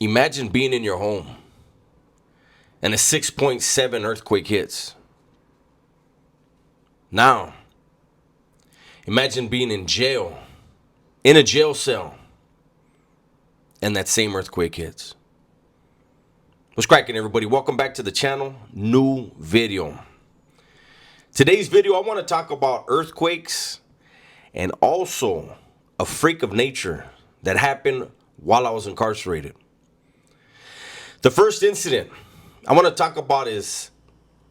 Imagine being in your home and a 6.7 earthquake hits. Now, imagine being in jail, in a jail cell, and that same earthquake hits. What's cracking, everybody? Welcome back to the channel. New video. Today's video, I want to talk about earthquakes and also a freak of nature that happened while I was incarcerated. The first incident I want to talk about is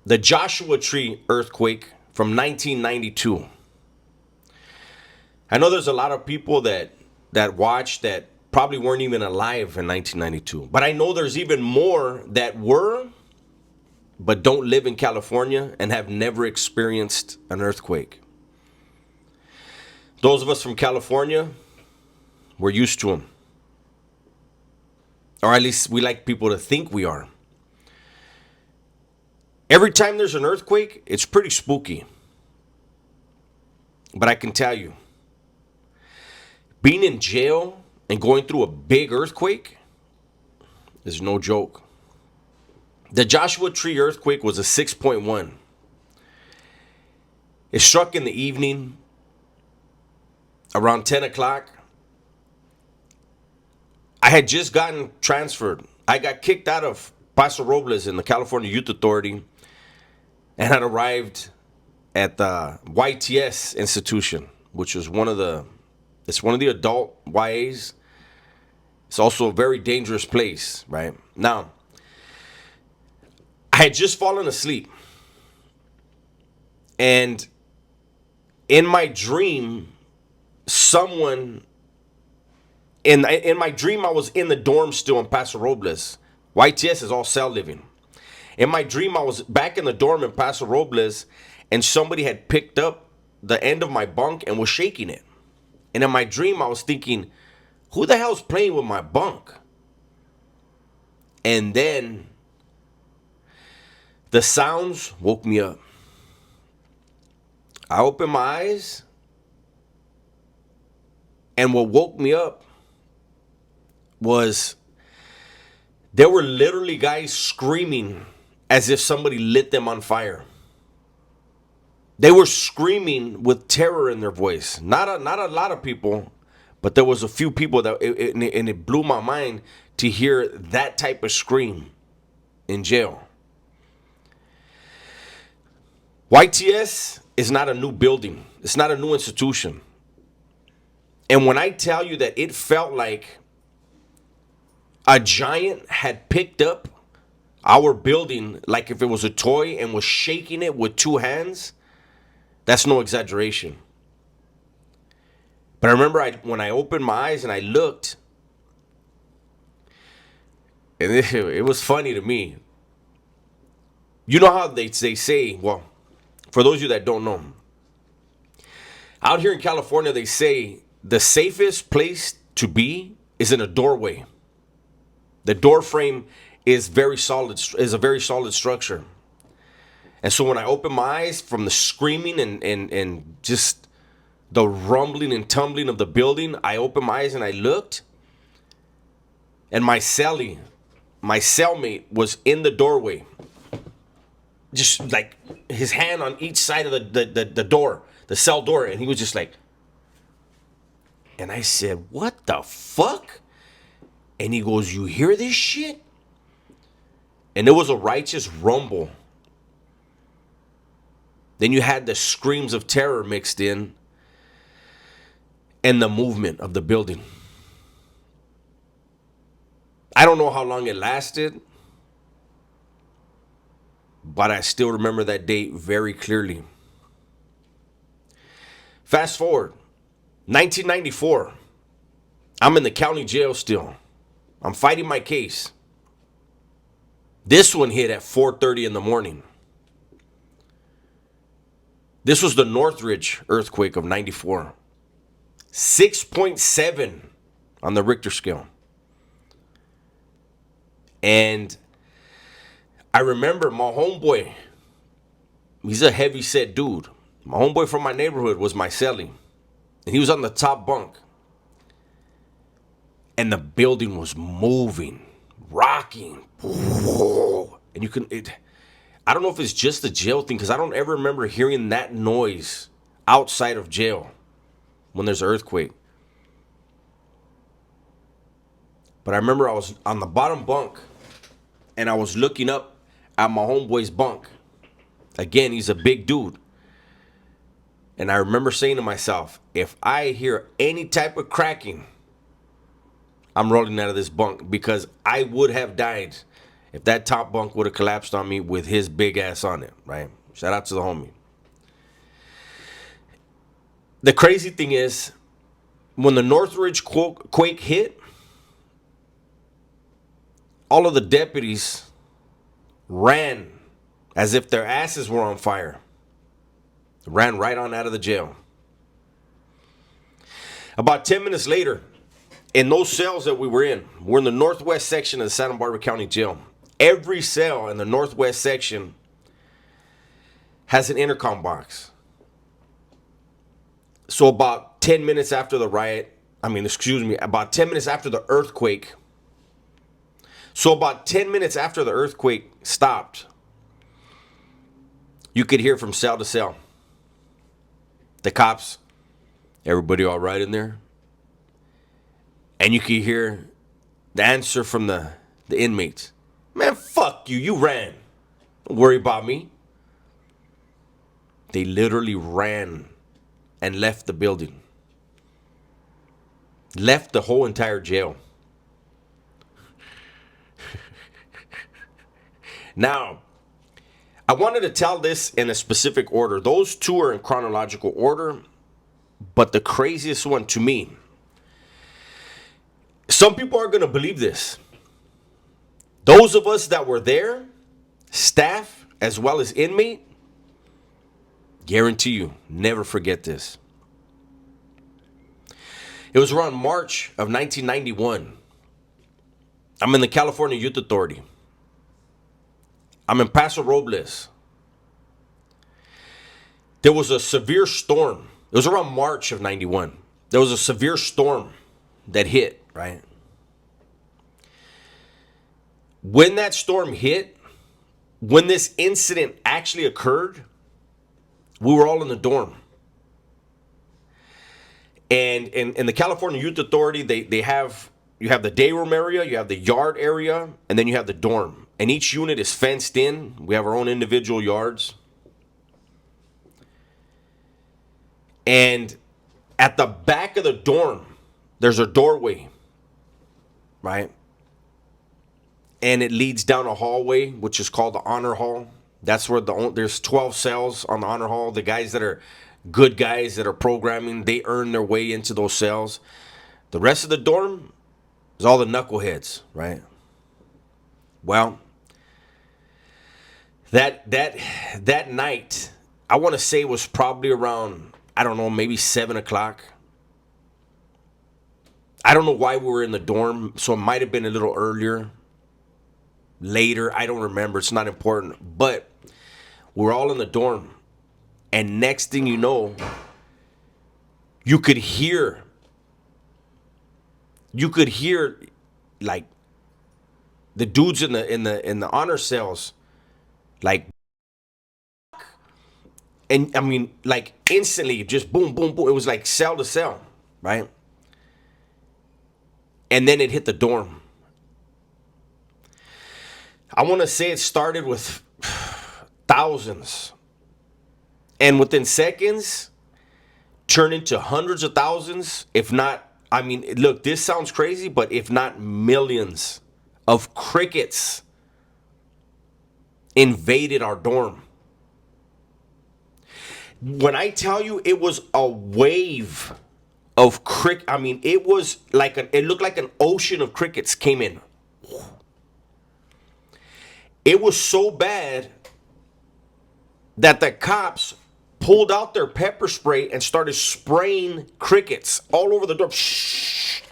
the Joshua Tree earthquake from 1992. I know there's a lot of people that watched that probably weren't even alive in 1992. But I know there's even more that were, but don't live in California and have never experienced an earthquake. Those of us from California, we're used to them. Or at least we like people to think we are. Every time there's an earthquake, it's pretty spooky. But I can tell you, being in jail and going through a big earthquake is no joke. The Joshua Tree earthquake was a 6.1. It struck in the evening around 10 o'clock. I had just gotten transferred. I got kicked out of Paso Robles in the California Youth Authority and had arrived at the YTS institution, which was one of the adult YAs. It's also a very dangerous place, right? Now, I had just fallen asleep. And in my dream, in my dream, I was in the dorm still in Paso Robles. YTS is all cell living. In my dream, I was back in the dorm in Paso Robles, and somebody had picked up the end of my bunk and was shaking it. And in my dream, I was thinking, who the hell's playing with my bunk? And then the sounds woke me up. I opened my eyes, and what woke me up was there were literally guys screaming as if somebody lit them on fire. They were screaming with terror in their voice. Not a lot of people, but there was a few people that it blew my mind to hear that type of scream in jail. YTS is not a new building. It's not a new institution. And when I tell you that it felt like a giant had picked up our building like if it was a toy and was shaking it with two hands, that's no exaggeration. But I remember when I opened my eyes and I looked, and it was funny to me. You know how they say, well, for those of you that don't know, out here in California, they say the safest place to be is in a doorway. The door frame is a very solid structure. And so when I opened my eyes from the screaming and just the rumbling and tumbling of the building, I opened my eyes and I looked, and my cellmate was in the doorway, just like his hand on each side of the door, the cell door, and he was just like, and I said, what the fuck? And he goes, you hear this shit? And it was a righteous rumble. Then you had the screams of terror mixed in and the movement of the building. I don't know how long it lasted, but I still remember that date very clearly. Fast forward, 1994. I'm in the county jail still. I'm fighting my case. This one hit at 4:30 in the morning. This was the Northridge earthquake of 94. 6.7 on the Richter scale. And I remember my homeboy, he's a heavy set dude. My homeboy from my neighborhood was my cellie. And he was on the top bunk. And the building was moving. rocking. And you can, I don't know if it's just the jail thing, because I don't ever remember hearing that noise outside of jail when there's an earthquake. But I remember I was on the bottom bunk and I was looking up at my homeboy's bunk. Again, he's a big dude. And I remember saying to myself, if I hear any type of cracking, I'm rolling out of this bunk, because I would have died if that top bunk would have collapsed on me with his big ass on it, right? Shout out to the homie. The crazy thing is, when the Northridge quake hit, all of the deputies ran as if their asses were on fire. Ran right on out of the jail. About 10 minutes later, in those cells that we were in, we're in the northwest section of the Santa Barbara County Jail. Every cell in the northwest section has an intercom box. So about 10 minutes after the riot, about 10 minutes after the earthquake. So about 10 minutes after the earthquake stopped, you could hear from cell to cell. The cops, everybody all right in there? And you could hear the answer from the inmates. Man, fuck you, you ran. Don't worry about me. They literally ran and left the building. Left the whole entire jail. Now, I wanted to tell this in a specific order. Those two are in chronological order, but the craziest one to me, some people are going to believe this. Those of us that were there, staff as well as inmate, guarantee you, never forget this. It was around March of 1991. I'm in the California Youth Authority. I'm in Paso Robles. There was a severe storm. It was around March of 91. There was a severe storm that hit, right? When that storm hit, when this incident actually occurred, we were all in the dorm. And in the California Youth Authority, you have the day room area, you have the yard area, and then you have the dorm. And each unit is fenced in. We have our own individual yards. And at the back of the dorm, there's a doorway, right? And it leads down a hallway, which is called the honor hall. That's where there's 12 cells on the honor hall. The guys that are good guys that are programming, they earn their way into those cells. The rest of the dorm is all the knuckleheads, right? Well, that night, I want to say it was probably around, I don't know, maybe 7 o'clock. I don't know why we were in the dorm, so it might have been a little earlier, later. I don't remember. It's not important. But we're all in the dorm. And next thing you know, you could hear like the dudes in the honor cells, like, and I mean, like instantly, just boom, boom, boom. It was like cell to cell, right? And then it hit the dorm. I want to say it started with thousands, and within seconds, turned into hundreds of thousands, if not. I mean, look, this sounds crazy, but if not millions of crickets invaded our dorm. When I tell you it was a wave of I mean, it was like it looked like an ocean of crickets came in. It was so bad that the cops pulled out their pepper spray and started spraying crickets all over the door. Shh.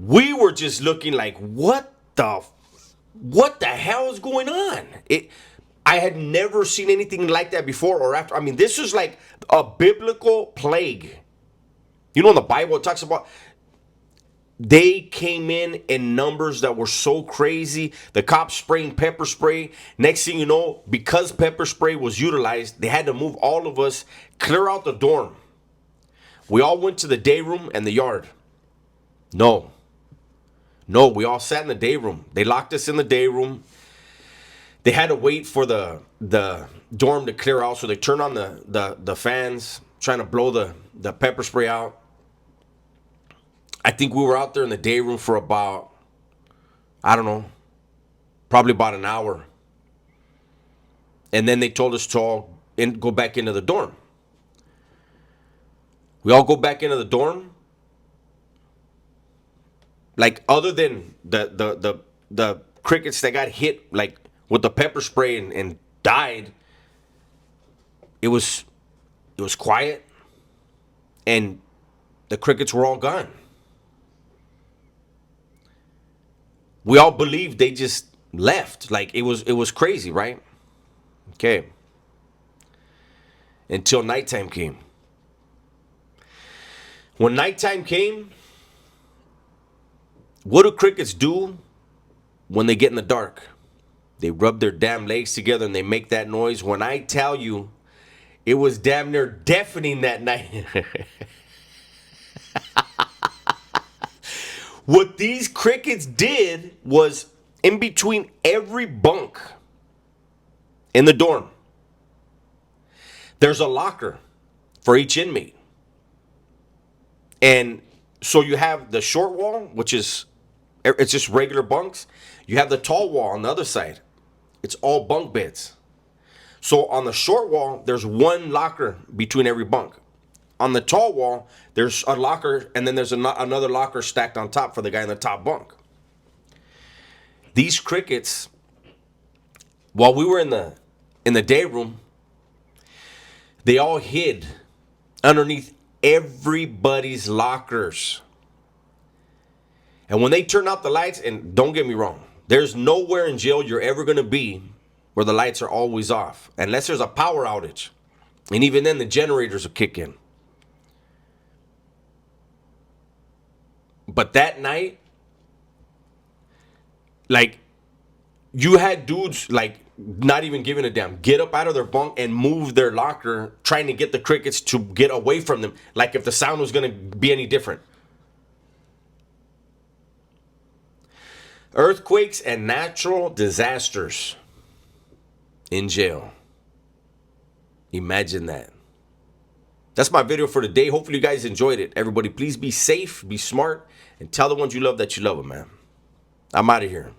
We were just looking like, what the hell is going on? I had never seen anything like that before or after. I mean, this is like a biblical plague. You know, in the Bible, it talks about They came in numbers that were so crazy. The cops spraying pepper spray. Next thing you know, because pepper spray was utilized, they had to move all of us, clear out the dorm. We all went to the day room and the yard. No. No, we all sat in the day room. They locked us in the day room. They had to wait for the dorm to clear out, so they turned on the fans, trying to blow the pepper spray out. I think we were out there in the day room for about, I don't know, probably about an hour. And then they told us to all go back into the dorm. We all go back into the dorm. Like, other than the crickets that got hit, like, with the pepper spray and died, it was quiet, and the crickets were all gone. We all believed they just left. Like, it was crazy, right? Okay. Until nighttime came. When nighttime came, what do crickets do when they get in the dark? They rub their damn legs together and they make that noise. When I tell you, it was damn near deafening that night. What these crickets did was, in between every bunk in the dorm, there's a locker for each inmate. And so you have the short wall, which is, it's just regular bunks. You have the tall wall on the other side. It's all bunk beds. So on the short wall, there's one locker between every bunk. On the tall wall, there's a locker, and then there's another locker stacked on top for the guy in the top bunk. These crickets, while we were in the day room, they all hid underneath everybody's lockers. And when they turn out the lights, and don't get me wrong, there's nowhere in jail you're ever going to be where the lights are always off, unless there's a power outage. And even then, the generators will kick in. But that night, like, you had dudes, like, not even giving a damn, get up out of their bunk and move their locker, trying to get the crickets to get away from them, like if the sound was going to be any different. Earthquakes and natural disasters in jail. Imagine that. That's my video for today. Hopefully you guys enjoyed it. Everybody, please be safe, be smart, and tell the ones you love that you love them, man. I'm out of here.